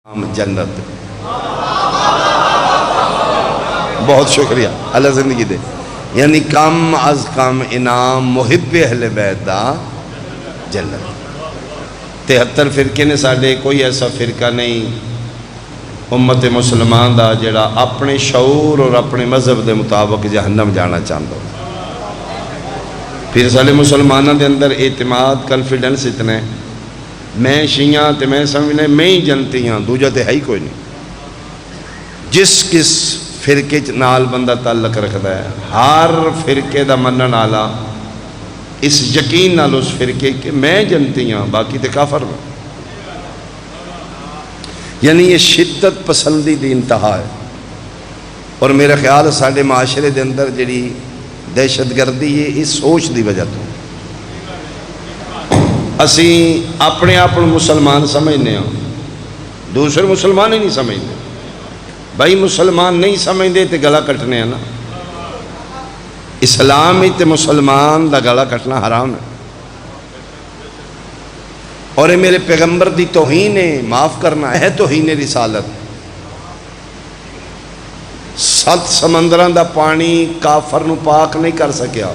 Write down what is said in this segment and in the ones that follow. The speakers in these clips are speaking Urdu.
جنت. بہت شکریہ اللہ زندگی دے. یعنی کم از کم انعام محب اہل بیت دا جنت. 73 فرقے نے ساڑھے کوئی ایسا فرقہ نہیں امت مسلمان دا جڑا اپنے شعور اور اپنے مذہب دے مطابق جہنم جانا چاہتا ہو. پھر سالے مسلمانوں دے اندر اعتماد کنفیڈنس اتنے میں شیعہ تے میں سمجھنے میں ہی جنتی ہاں دوجہ تے ہے ہی کوئی نہیں. جس کس فرقے نال بندہ تعلق رکھتا ہے ہر فرقے دا منن آلا اس یقین نال اس فرقے کہ میں جنتی ہاں باقی تے کافر میں. یعنی یہ شدت پسندی دی انتہا ہے. اور میرے خیال ساڑھے معاشرے دے اندر جڑی دہشت گردی ہے اس سوچ دی وجہ تو اسی اپنے آپ مسلمان سمجھنے ہوں دوسرے مسلمان ہی نہیں سمجھتے. بھائی مسلمان نہیں سمجھتے تے گلا کٹنے ہیں نا. اسلام ہی تے مسلمان دا گلا کٹنا حرام ہے. اور یہ میرے پیغمبر دی توہین ہے معاف کرنا ہے توہین رسالت. 7 سمندران دا پانی کافر نو پاک نہیں کر سکیا.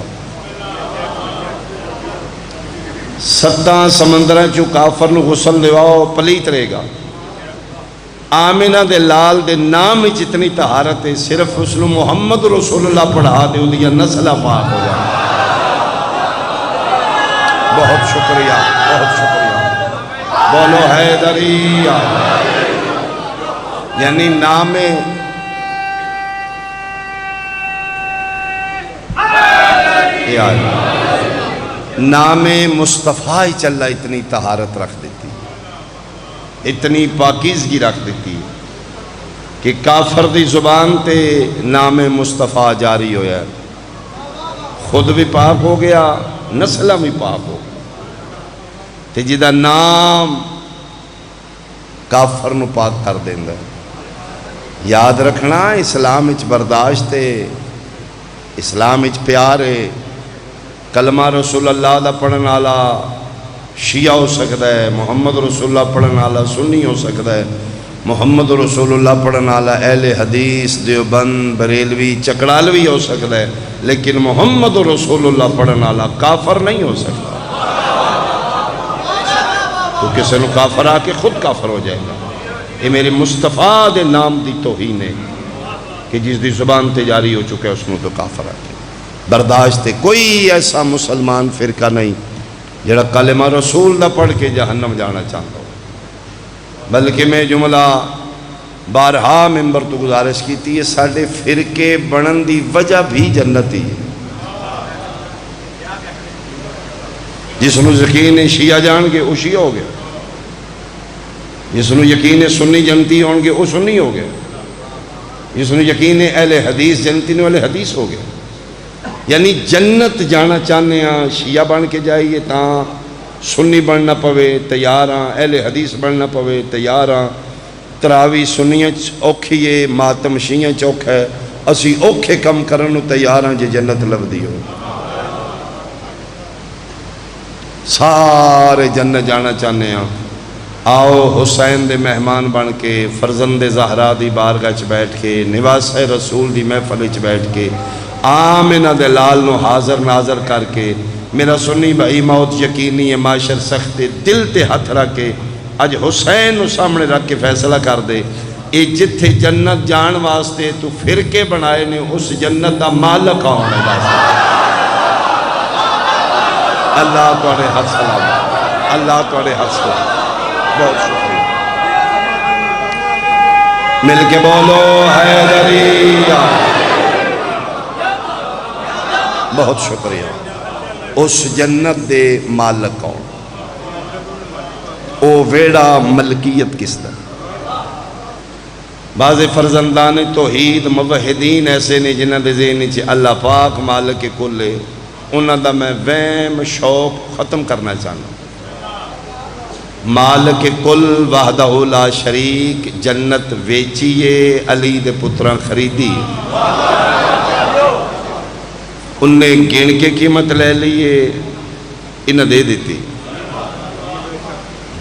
7 سمندران چو کافر نو غسل دیواؤ پلیت رہے گا. آمینہ دے لال دے نام ہی جتنی طہارت ہے صرف اس نے محمد رسول اللہ پڑھا دے دیا نسلہ پاک ہو جائے. بہت شکریہ بہت شکریہ. بولو حیدریہ. یعنی نام نام مصطفیٰ ہی چلہ اتنی طہارت رکھ دیتی اتنی پاکیزگی رکھ دیتی کہ کافر دی زبان تے نام مصطفیٰ جاری ہویا خود بھی پاک ہو گیا نسلہ بھی پاک ہو تے جدہ نام کافر نو پاک کر دیندہ. یاد رکھنا اسلام اچ برداشت ہے اسلام اچ پیار ہے. کلمہ رسول اللہ دا پڑھن آلا شیعہ ہو سکتا ہے محمد رسول اللہ پڑھن آلا سنی ہو سکتا ہے محمد رسول اللہ پڑھن آلا اہل حدیث دیوبند بریلوی چکڑالوی ہو سکتا ہے لیکن محمد رسول اللہ پڑھن آلا کافر نہیں ہو سکتا. تو کسی نے کافر آ کے خود کافر ہو جائے گا. یہ میرے مصطفیٰ دے نام دی توہین ہے کہ جس دی زبان تے جاری ہو چکے اس نے تو کافر آ کے برداشت ہے. کوئی ایسا مسلمان فرقہ نہیں جڑا کلمہ رسول دا پڑھ کے جہنم جانا چاہتا ہو. بلکہ میں جملہ بارہا ممبر تو گزارش کی تھی یہ ساڑھے فرقے بڑھن دی وجہ بھی جنتی ہے. جس نے یقین شیعہ جان گے وہ شیعہ ہو گیا. جس نے یقین سنی جنتی ہوں گے وہ سنی ہو گیا. جس نے یقین اہل حدیث جنتی نے اہل حدیث ہو گیا. یعنی جنت جانا چاہنے ہیں شیعہ بن کے جائیے تاں سنی بننا پوے تیار ہاں اہل حدیث بننا پوے تیار ہاں. تراوی سنیاں اوکھی ہے ماتم شیعہ چوک ہے اسی اوکھے کم کرنو تیار ہاں جے جنت لب دی ہو. سارے جنت جانا چاہنے ہیں. آؤ حسین دے مہمان بن کے فرزند زہرا دی بارگاہ چ بیٹھ کے نواس رسول دی محفل چ بیٹھ کے آمینہ دے لال نو حاضر ناظر کر کے میرا سنی بھائی موت یقینی ہے معاشر سخت دل تے ہاتھ رکھ کے اج حسین نو سامنے رکھ کے فیصلہ کر دے اے جتھے جنت جان واسطے تو فرقے بنائے نے اس جنت دا مالک آنے واسطے. اللہ توڑے حد سلام اللہ توڑے حد سلام. بہت شکریہ. مل کے بولو حیدریہ. بہت شکریہ. اس جنت دے مالک کون او ویڑا ملکیت کس طرح. بعض فرزندان توحید موحدین ایسے نے جنہ دے ذہن چ اللہ پاک مالک کل ہے انہاں دا میں وہم شوق ختم کرنا چاہنا. مالک کل وحدہ لا شریک جنت ویچیے علی دے پتران خریدی انہیں گن کے قیمت لے لیے انہیں دے دیتی.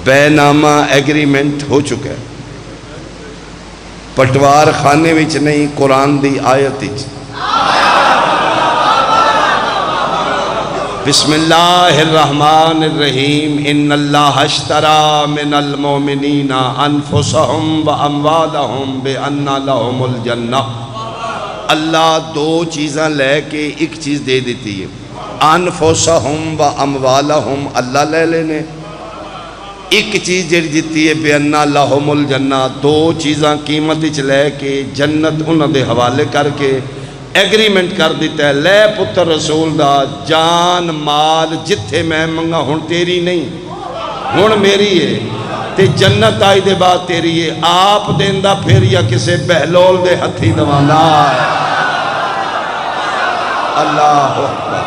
بے نامہ ایگریمنٹ ہو چکا ہے پٹوار خانے وچ نہیں، قرآن دی آیت وچ۔ بسم اللہ الرحمن الرحیم، ان اللہ اشترى من المؤمنین انفسهم واموالهم بان لهم الجنہ۔ اللہ دو چیزاں لے کے ایک چیز دے دیتی ہے، انفسهم واموالهم اللہ لے لینے، ایک چیز جڑی دیتی ہے بان لهم الجنہ، دو چیزاں قیمت وچ لے کے جنت انہاں دے حوالے کر کے ایگریمنٹ کر دیتا ہے، لے پتر رسول دا جان مال جتھے میں منگا ہن تیری نہیں ہن میری ہے، تے جنت آئی دے بعد تیری ہے، آپ دیندہ پھر یا کسے بہلول دے ہتھی دوانا ہے۔ اللہ اکبر،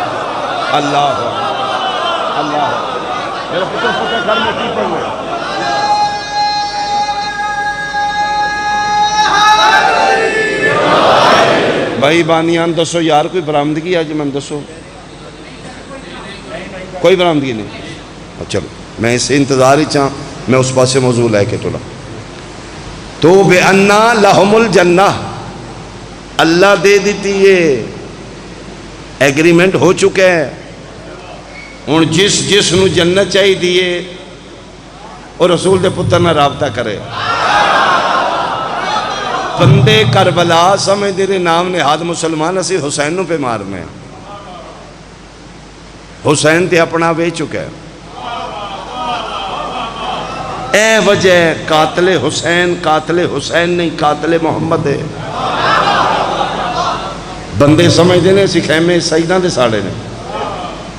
اللہ اکبر، اللہ اکبر۔ میرا پتر پتر گھر میں کی پڑھ گئے؟ بھائی بانیان دسو یار، کوئی برآمدگی آج میں دسو؟ کوئی برآمدگی نہیں؟ چلو میں اس انتظار ہی چاہاں، میں اس پاس سے موضوع لے کے تولا تو بِأَنَّا لَهُمُ الْجَنَّةِ، اللہ دے دیتی ہے، ایگریمنٹ ہو چکا ہے، اور جس نو جنت چاہی دیئے اور رسول دے پتر نہ رابطہ کرے۔ بندے کربلا سمجھ دے نام نہاد مسلمان اسی حسین نو پہ مار میں، حسین تے اپنا وے چکا ہے، اے وجہ قاتل حسین نہیں قاتل محمد ہے۔ بندے سمجھ دے نے اسی خیمے سجدہ دے ساڑے نے،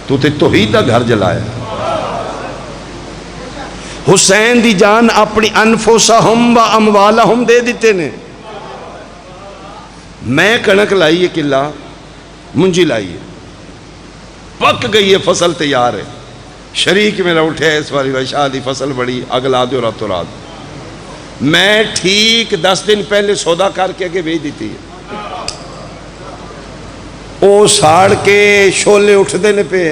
تو تے توحید دا گھر جلایا۔ حسین دی جان اپنی انفسہم و اموالہم دے دیتے نے۔ میں کنک لائیے قلعہ منجی لائیے، پک گئی ہے، فصل تیار ہے، شریک میرا اٹھے اس والی شاہ دی فصل بڑی اگلا دے راتوں رات، میں ٹھیک 10 دن پہلے سودا کر کے آگے بھیج دیتی ہے، او ساڑ کے شولے اٹھ دینے پہ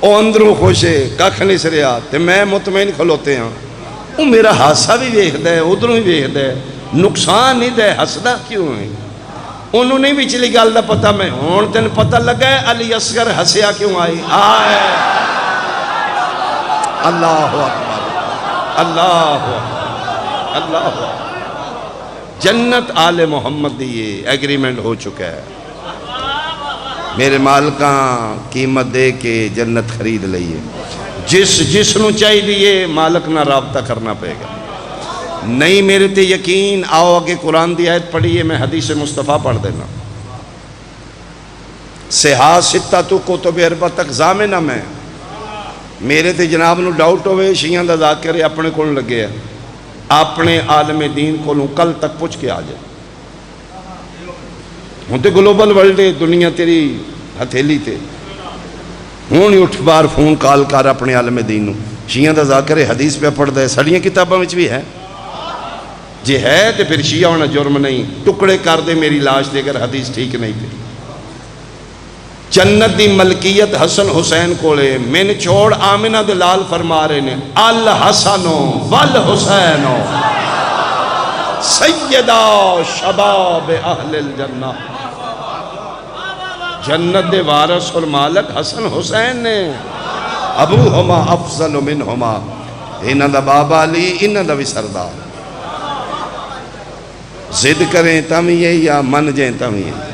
او اندروں خوشے ککھ نہیں سریا تے میں مطمئن کھلوتے ہیں، او میرا حادثہ بھی ویکھ دے ادھروں ہی ویکھ دے، نقصان نہیں دے، ہسدا کیوں ہے؟ انہوں نے بھی چلی گال دا پتہ میں ہون تین پتہ لگا ہے علی اصغر ہسیا کیوں آئی آئے۔ اللہ اکبر، اللہ اکبر، اللہ اکبر۔ جنت آل محمد دیئے ایگریمنٹ ہو چکا ہے، میرے مالکاں قیمت دے کے جنت خرید لئیے، جس نو چاہی دیئے مالک نہ رابطہ کرنا پڑے گا۔ نہیں میرے تے یقین، آؤ آگے قرآن دی آیت پڑھیے، میں حدیث مصطفیٰ پڑھ دینا۔ صحاح ستہ کتب اربعہ تک ضامنہ میں میرے تے جناب نو ڈاؤٹ ہوئے، شیعہ دا ذاکر اپنے کون لگے ہیں، اپنے عالم دین کو کل تک پوچھ کے آ جائے۔ ہوں تے گلوبل ورلڈ دنیا تیری ہتھیلی تے، ہوں اٹھ بار فون کال کر اپنے عالم دین نو، شیعہ دا ذاکر حدیث پہ پڑھ دے، سڑیاں کتاباں وچ بھی ہے، جے ہے تے پھر شیعہ ہونا جرم نہیں، ٹکڑے کر دے میری لاش دے کر حدیث ٹھیک نہیں تھی۔ جنت دی ملکیت حسن حسین کولے، میں نے چھوڑ آمنہ دلال فرما رہے نے، الحسنو والحسینو سیدہ شباب اہل الجنہ، جنت دے وارث اور مالک حسن حسین نے، ابوہما افضل منہما، انہاں دا بابا علی انہاں دا بھی سردار، ضد کریں تم یہ یا من جائیں تم یہ۔